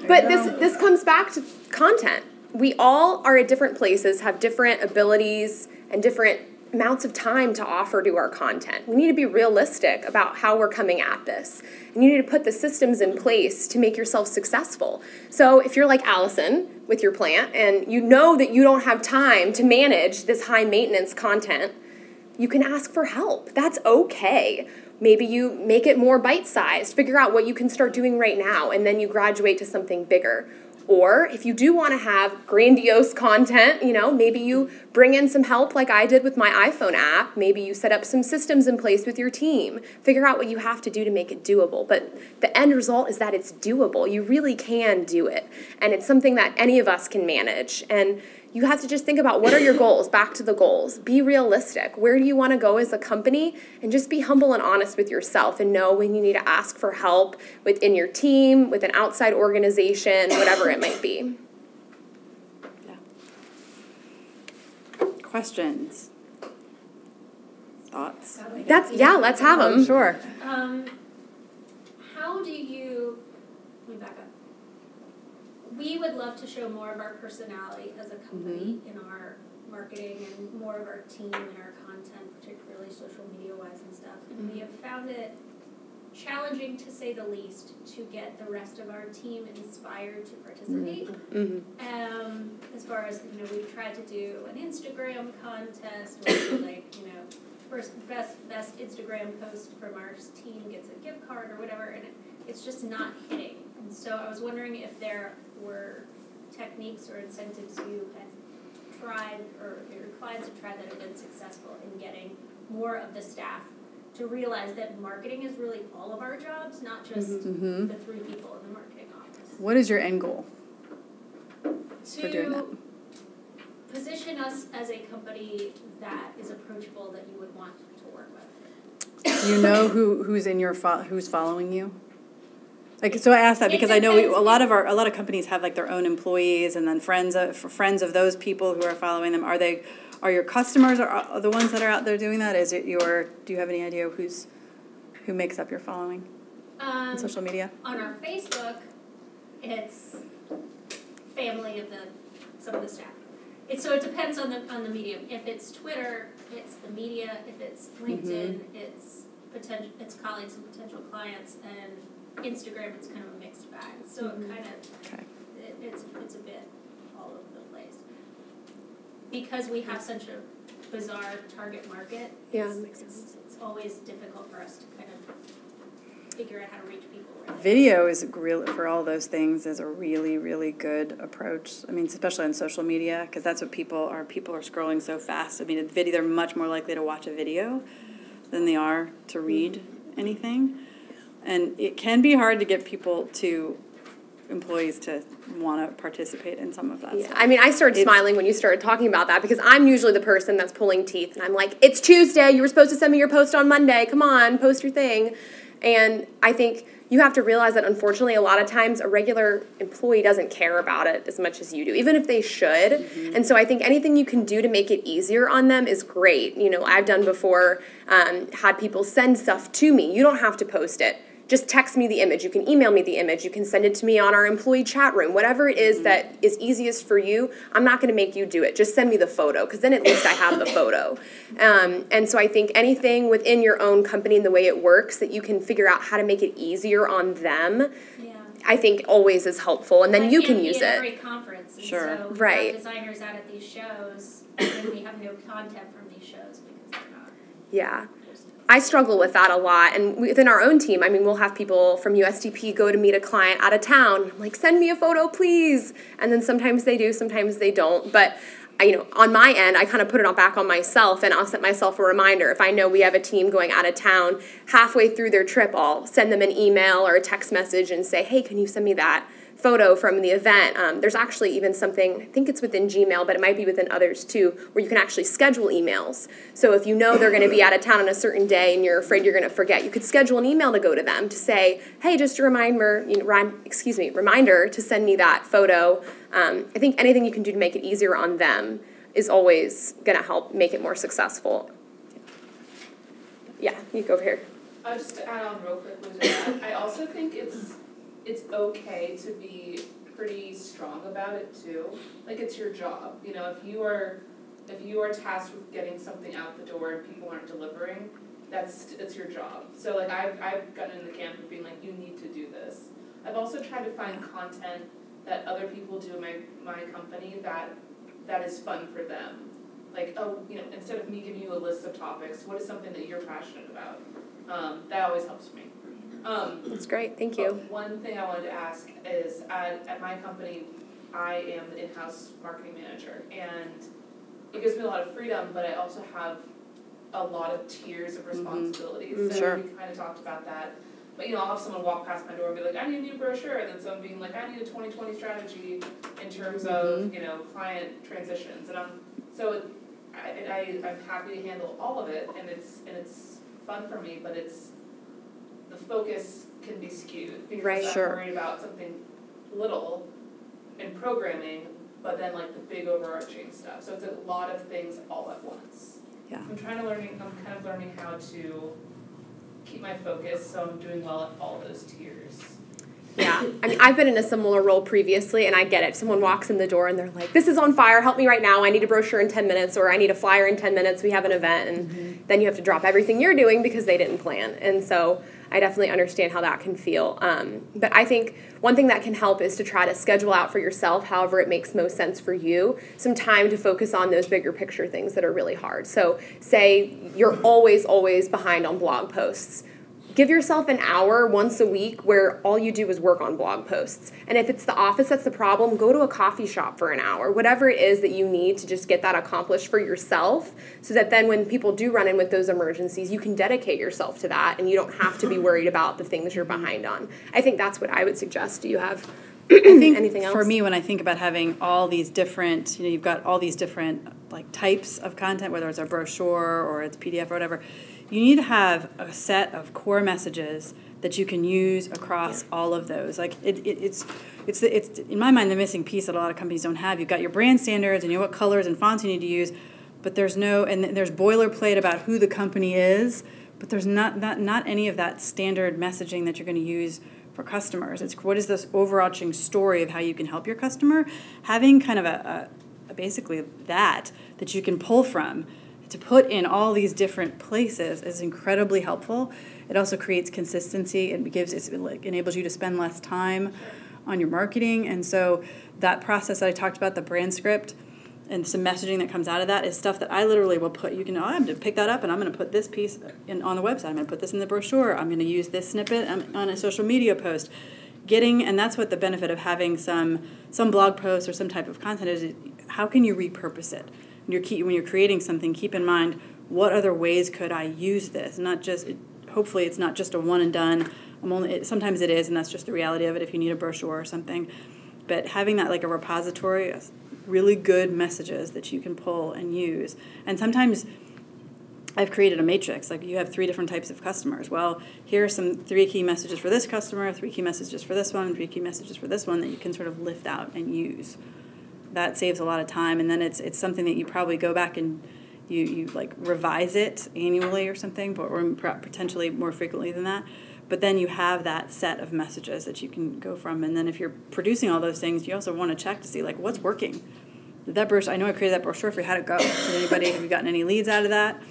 But this comes back to content. We all are at different places, have different abilities and different amounts of time to offer to our content. We need to be realistic about how we're coming at this. And you need to put the systems in place to make yourself successful. So if you're like Alison with your plant and you know that you don't have time to manage this high maintenance content, you can ask for help. That's okay. Maybe you make it more bite-sized, figure out what you can start doing right now, and then you graduate to something bigger. Or if you do want to have grandiose content, maybe you bring in some help like I did with my iPhone app. Maybe you set up some systems in place with your team. Figure out what you have to do to make it doable. But the end result is that it's doable. You really can do it. And it's something that any of us can manage. And you have to just think about what are your goals, back to the goals. Be realistic. Where do you want to go as a company? And just be humble and honest with yourself and know when you need to ask for help within your team, with an outside organization, whatever it might be. Yeah. Questions? Thoughts? Let's have them. Sure. How do you, let me back up. We would love to show more of our personality as a company in our marketing and more of our team and our content, particularly social media-wise and stuff. And we have found it challenging, to say the least, to get the rest of our team inspired to participate. As far as, we've tried to do an Instagram contest where best Instagram post from our team gets a gift card or whatever, and it's just not hitting. And so I was wondering if there were techniques or incentives you had tried or your clients have tried that have been successful in getting more of the staff to realize that marketing is really all of our jobs, not just the 3 people in the marketing office. What is your end goal for doing that? To position us as a company that is approachable, that you would want to work with. Do you know who's in your who's following you? Like, so I asked that because I know a lot of companies have like their own employees and then friends of those people who are following them. Are your customers are the ones that are out there doing that? Is it do you have any idea who makes up your following on social media? On our Facebook, it's family of some of the staff. So it depends on the medium. If it's Twitter, it's the media. If it's LinkedIn, it's colleagues and potential clients, and Instagram, it's kind of a mixed bag. So it kind of it's a bit all over the place. Because we have such a bizarre target market, it's always difficult for us to kind of figure out how to reach people. Video is for all those things is a really, really good approach. I mean, especially on social media, because that's what people are scrolling so fast. I mean, they're much more likely to watch a video than they are to read anything. And it can be hard to get employees to want to participate in some of that stuff. I mean, I started smiling when you started talking about that because I'm usually the person that's pulling teeth. And I'm like, it's Tuesday. You were supposed to send me your post on Monday. Come on, post your thing. And I think you have to realize that, unfortunately, a lot of times a regular employee doesn't care about it as much as you do, even if they should. Mm-hmm. And so I think anything you can do to make it easier on them is great. You know, I've done before, had people send stuff to me. You don't have to post it. Just text me the image. You can email me the image. You can send it to me on our employee chat room. Whatever it is that is easiest for you, I'm not going to make you do it. Just send me the photo, because then at least I have the photo. And so I think anything within your own company and the way it works that you can figure out how to make it easier on them, I think always is helpful. And then you can use it. At every conference. And sure. So right. Designers out at these shows, and we have no content from these shows because they're not. Yeah. I struggle with that a lot, and within our own team, I mean, we'll have people from USDP go to meet a client out of town. I'm like, send me a photo, please. And then sometimes they do, sometimes they don't. But on my end, I kind of put it back on myself, and I'll set myself a reminder. If I know we have a team going out of town, halfway through their trip, I'll send them an email or a text message and say, hey, can you send me that photo from the event? There's actually even something, I think it's within Gmail, but it might be within others too, where you can actually schedule emails. So if you know they're going to be out of town on a certain day and you're afraid you're going to forget, you could schedule an email to go to them to say, hey, just a reminder to send me that photo. I think anything you can do to make it easier on them is always going to help make it more successful. Yeah, you go over here. Just to add on real quickly to that, I also think it's okay to be pretty strong about it too. Like, it's your job. You know, if you are tasked with getting something out the door and people aren't delivering, it's your job. So like I've gotten in the camp of being like, you need to do this. I've also tried to find content that other people do in my company that is fun for them. Like, instead of me giving you a list of topics, what is something that you're passionate about? That always helps me. That's great, thank you. One thing I wanted to ask is, at my company, I am the in-house marketing manager, and it gives me a lot of freedom, but I also have a lot of tiers of responsibilities. Mm-hmm. So sure. We kind of talked about that. But I'll have someone walk past my door and be like, I need a new brochure, and then someone being like, I need a 2020 strategy in terms of client transitions, and I'm happy to handle all of it, and it's fun for me, but the focus can be skewed because I'm worried about something little in programming, but then like the big overarching stuff. So it's a lot of things all at once. Yeah. I'm kind of learning how to keep my focus so I'm doing well at all those tiers. Yeah, I mean, I've been in a similar role previously, and I get it. Someone walks in the door, and they're like, this is on fire, help me right now, I need a brochure in 10 minutes, or I need a flyer in 10 minutes, we have an event, and then you have to drop everything you're doing because they didn't plan. And so I definitely understand how that can feel. But I think one thing that can help is to try to schedule out for yourself, however it makes most sense for you, some time to focus on those bigger picture things that are really hard. So say you're always behind on blog posts. Give yourself an hour once a week where all you do is work on blog posts. And if it's the office that's the problem, go to a coffee shop for an hour. Whatever it is that you need to just get that accomplished for yourself, so that then when people do run in with those emergencies, you can dedicate yourself to that and you don't have to be worried about the things you're behind on. I think that's what I would suggest. Do you have think Anything else? For me, when I think about having all these different, you've got all these different like types of content, whether it's a brochure or it's PDF or whatever, you need to have a set of core messages that you can use across all of those. Like it's in my mind the missing piece that a lot of companies don't have. You've got your brand standards and you know what colors and fonts you need to use, but there's boilerplate about who the company is, but there's not any of that standard messaging that you're going to use for customers. It's what is this overarching story of how you can help your customer. Having kind of a basically that you can pull from to put in all these different places is incredibly helpful. It also creates consistency and enables you to spend less time on your marketing. And so that process that I talked about, the brand script and some messaging that comes out of that is stuff that I literally will put. I'm going to pick that up and I'm going to put this piece on the website. I'm going to put this in the brochure. I'm going to use this snippet on a social media post. And that's what the benefit of having some blog post or some type of content is. How can you repurpose it? When you're creating something, keep in mind, what other ways could I use this? Hopefully it's not just a one and done. Sometimes it is, and that's just the reality of it if you need a brochure or something. But having that like a repository of really good messages that you can pull and use. And sometimes I've created a matrix. Like you have 3 different types of customers. Well, here are 3 key messages for this customer, 3 key messages for this one, 3 key messages for this one that you can sort of lift out and use. That saves a lot of time, and then it's something that you probably go back and you like revise it annually or something, or potentially more frequently than that. But then you have that set of messages that you can go from, and then if you're producing all those things, you also want to check to see like what's working. Did that brochure? I know I created that brochure for you. How'd it go? Have you gotten any leads out of that?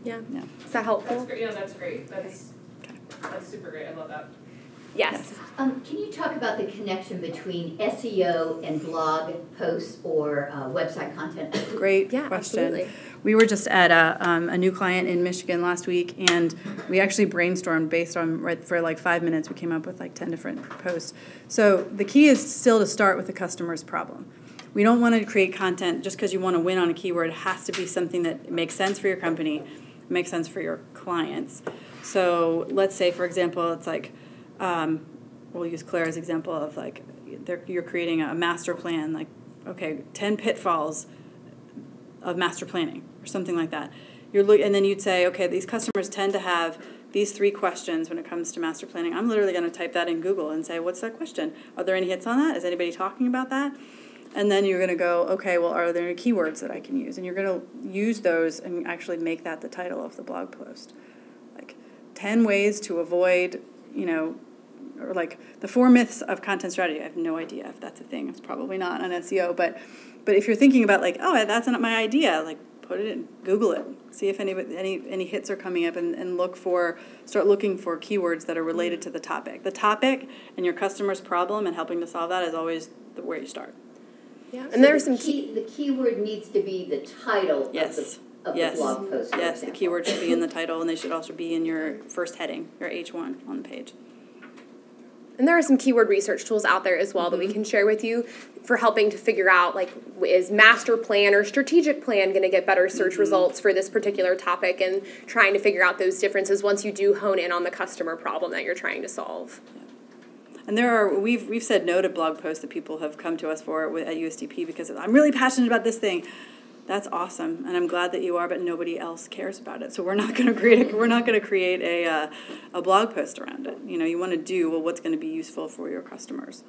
Yeah. Is that helpful? That's great. Yeah, that's great. That's super great. I love that. Yes. Can you talk about the connection between SEO and blog posts or website content? Great question. Absolutely. We were just at a new client in Michigan last week, and we actually brainstormed based on, for like 5 minutes, we came up with like 10 different posts. So the key is still to start with the customer's problem. We don't want to create content just because you want to win on a keyword. It has to be something that makes sense for your company, makes sense for your clients. So let's say, for example, it's like, we'll use Claire's example of like you're creating a master plan, like, okay, 10 pitfalls of master planning or something like that. And then you'd say, okay, these customers tend to have these 3 questions when it comes to master planning. I'm literally going to type that in Google and say, what's that question? Are there any hits on that? Is anybody talking about that? And then you're going to go, okay, well, are there any keywords that I can use? And you're going to use those and actually make that the title of the blog post. Like 10 ways to avoid, or like the 4 myths of content strategy. I have no idea if that's a thing. It's probably not on SEO, but if you're thinking about like, oh, that's not my idea, like put it in, Google it, see if any hits are coming up, and start looking for keywords that are related to the topic. The topic and your customer's problem and helping to solve that is always where you start. Yeah, and so there are some the keyword needs to be the title of the blog post. Yes, the keyword should be in the title, and they should also be in your first heading, your H1 on the page. And there are some keyword research tools out there as well that we can share with you for helping to figure out, like, is master plan or strategic plan going to get better search results for this particular topic, and trying to figure out those differences once you do hone in on the customer problem that you're trying to solve. And we've said no to blog posts that people have come to us for at USDP because I'm really passionate about this thing. That's awesome, and I'm glad that you are, but nobody else cares about it. So we're not going to create a blog post around it. You want to do what's going to be useful for your customers.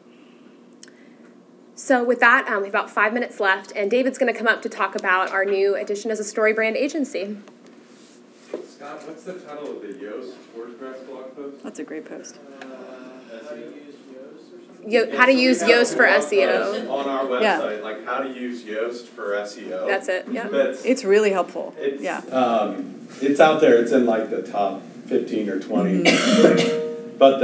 So with that, we have about 5 minutes left, and David's going to come up to talk about our new addition as a Storybrand agency. Scott, what's the title of the Yoast WordPress blog post? That's a great post. How to use Yoast for SEO. On our website, like how to use Yoast for SEO. That's it, yeah. It's really helpful. It's out there. It's in like the top 15 or 20. But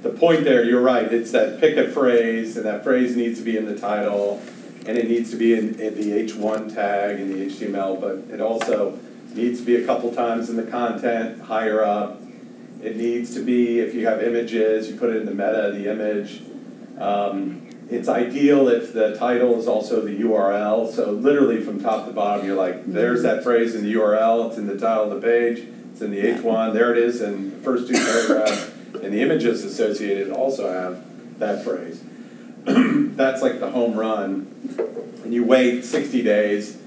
the point there, you're right. It's that pick a phrase, and that phrase needs to be in the title, and it needs to be in the H1 tag in the HTML, but it also needs to be a couple times in the content, higher up. It needs to be, if you have images, you put it in the meta of the image. It's ideal if the title is also the URL. So literally from top to bottom, you're like, there's that phrase in the URL. It's in the title of the page. It's in the H1. There it is in the first 2 paragraphs. And the images associated also have that phrase. that's like the home run. And you wait 60 days,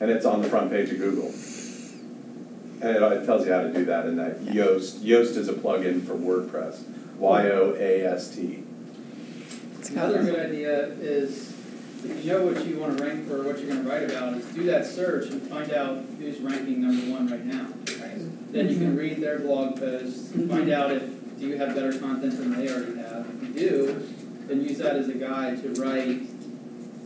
and it's on the front page of Google. And it tells you how to do that in that Yoast. Yoast is a plugin for WordPress. Y-O-A-S-T. Another good idea is, if you know what you want to rank for, what you're going to write about, is do that search and find out who's ranking #1 right now. Right? Then you can read their blog posts, find out if do you have better content than they already have. If you do, then use that as a guide to write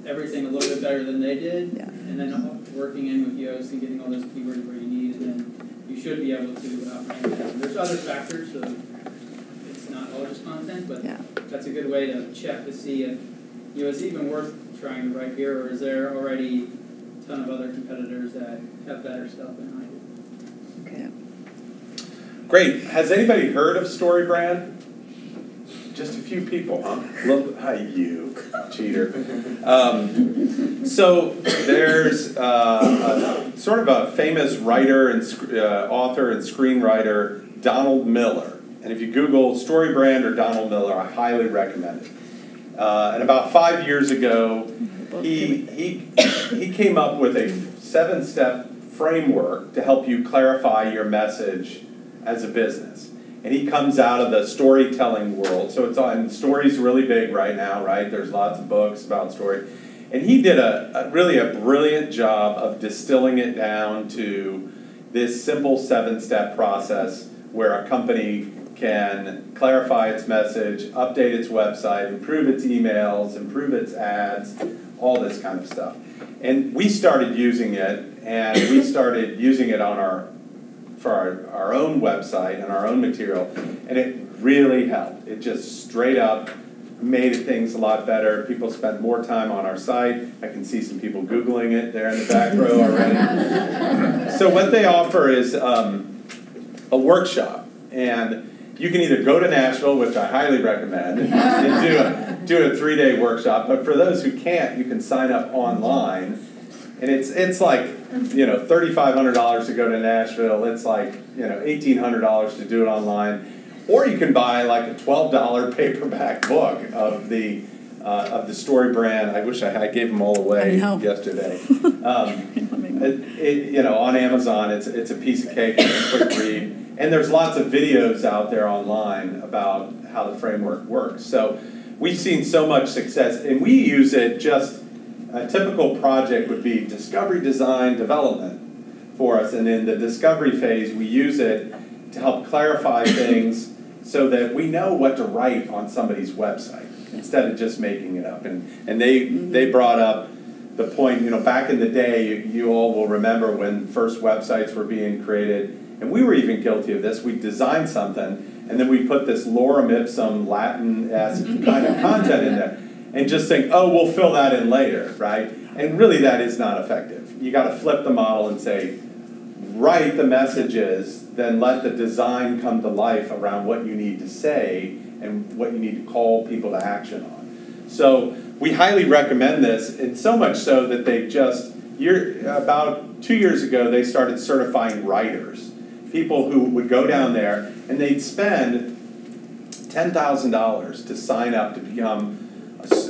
everything a little bit better than they did, and then working in with Yoast and getting all those keywords where you need, and then you should be able to rank them. There's other factors, so it's not all just content, but that's a good way to check to see if it's even worth trying to write here, or is there already a ton of other competitors that have better stuff behind it. Okay. Great. Has anybody heard of Storybrand? Just a few people, huh? Hi, you cheater. So there's sort of a famous writer and author and screenwriter, Donald Miller. And if you Google Storybrand or Donald Miller, I highly recommend it. And about 5 years ago, he came up with a 7-step framework to help you clarify your message as a business. And he comes out of the storytelling world. So and story's really big right now, right? There's lots of books about story. And he did really a brilliant job of distilling it down to this simple 7-step process where a company can clarify its message, update its website, improve its emails, improve its ads, all this kind of stuff. And we started using it, and we started using it on for our own website and our own material, and it really helped. It just straight up made things a lot better. People spent more time on our site. I can see some people Googling it there in the back row already. So what they offer is a workshop, and you can either go to Nashville, which I highly recommend, and do a 3-day workshop. But for those who can't, you can sign up online, and it's like $3,500 to go to Nashville. It's like $1,800 to do it online, or you can buy like a $12 paperback book of the Storybrand. I wish I gave them all away yesterday. On Amazon, it's a piece of cake and a quick read. And there's lots of videos out there online about how the framework works. So we've seen so much success, and we use it just, a typical project would be discovery, design, development for us. And in the discovery phase, we use it to help clarify things so that we know what to write on somebody's website instead of just making it up. And they brought up the point, back in the day, you all will remember when first websites were being created. And we were even guilty of this. We designed something, and then we put this lorem ipsum, Latin-esque kind of content in there, and just think, oh, we'll fill that in later, right? And really, that is not effective. You got to flip the model and say, write the messages, then let the design come to life around what you need to say and what you need to call people to action on. So we highly recommend this, and so much so that they about 2 years ago, they started certifying writers. People who would go down there and they'd spend $10,000 to sign up to become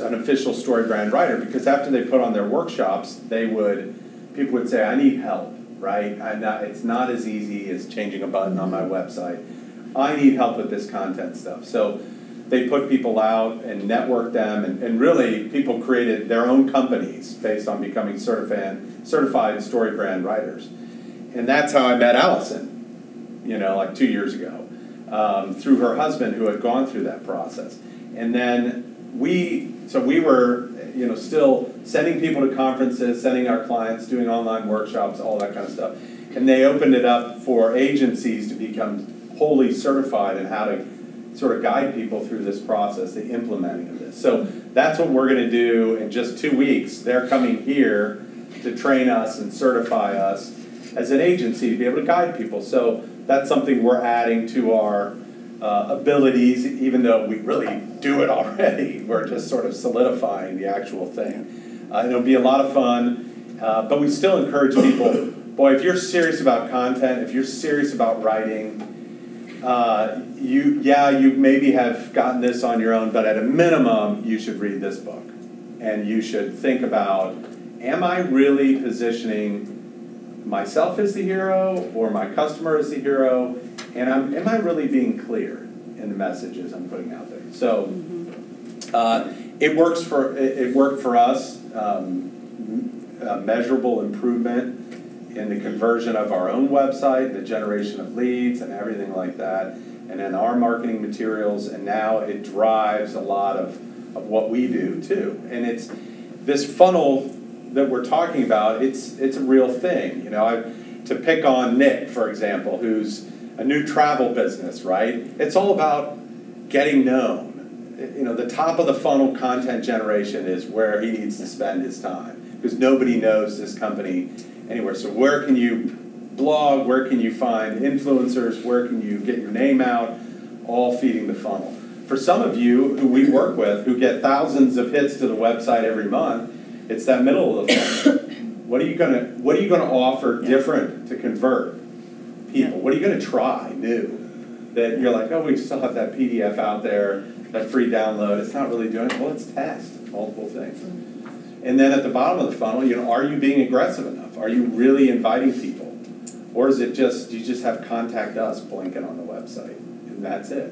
an official Storybrand writer, because after they put on their workshops, people would say, I need help, right? It's not as easy as changing a button on my website. I need help with this content stuff. So they put people out and networked them, and really people created their own companies based on becoming certified Storybrand writers. And that's how I met Alison, like 2 years ago, through her husband who had gone through that process. And then we were, still sending people to conferences, sending our clients, doing online workshops, all that kind of stuff. And they opened it up for agencies to become wholly certified in how to sort of guide people through this process, the implementing of this. So that's what we're going to do in just 2 weeks. They're coming here to train us and certify us as an agency to be able to guide people. So that's something we're adding to our abilities, even though we really do it already. We're just sort of solidifying the actual thing. It'll be a lot of fun, but we still encourage people, boy, if you're serious about content, if you're serious about writing, you maybe have gotten this on your own, but at a minimum, you should read this book. And you should think about, am I really positioning myself as the hero or my customer as the hero? And am I really being clear in the messages I'm putting out there? So it worked for us. Measurable improvement in the conversion of our own website, the generation of leads and everything like that, and then our marketing materials, and now it drives a lot of what we do too. And it's this funnel that we're talking about, it's a real thing. You know, to pick on Nick, for example, who's a new travel business, right? It's all about getting known. You know, the top of the funnel content generation is where he needs to spend his time, because nobody knows this company anywhere. So where can you blog? Where can you find influencers? Where can you get your name out? All feeding the funnel. For some of you who we work with, who get thousands of hits to the website every month, it's that middle of the funnel. What are you gonna offer different to convert people? What are you gonna try new that you're like, oh, we still have that PDF out there, that free download. It's not really doing it. Well, let's test multiple things. And then at the bottom of the funnel, you know, are you being aggressive enough? Are you really inviting people? Or is it just, you just have contact us blinking on the website, and that's it?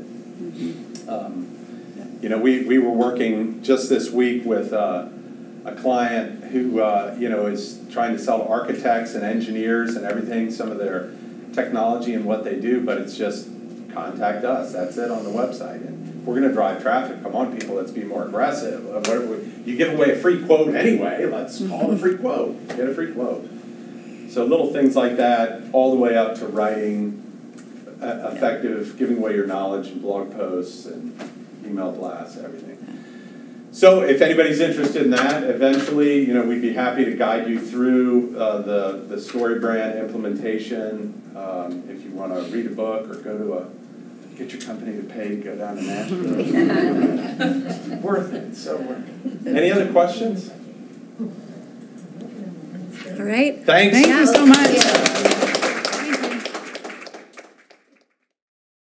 You know, we were working just this week with a client who, you know, is trying to sell to architects and engineers and everything, some of their technology and what they do, but it's just contact us. That's it on the website. And we're going to drive traffic. Come on, people, let's be more aggressive. You give away a free quote anyway. Let's call it a free quote. Get a free quote. So little things like that, all the way up to writing effective, giving away your knowledge in blog posts and email blasts, everything. So if anybody's interested in that, eventually, you know, we'd be happy to guide you through the Storybrand implementation. If you want to read a book or go to get your company to pay, go down to Nashville. Worth it, so worth it. Any other questions? All right. Thanks. Thank you so much.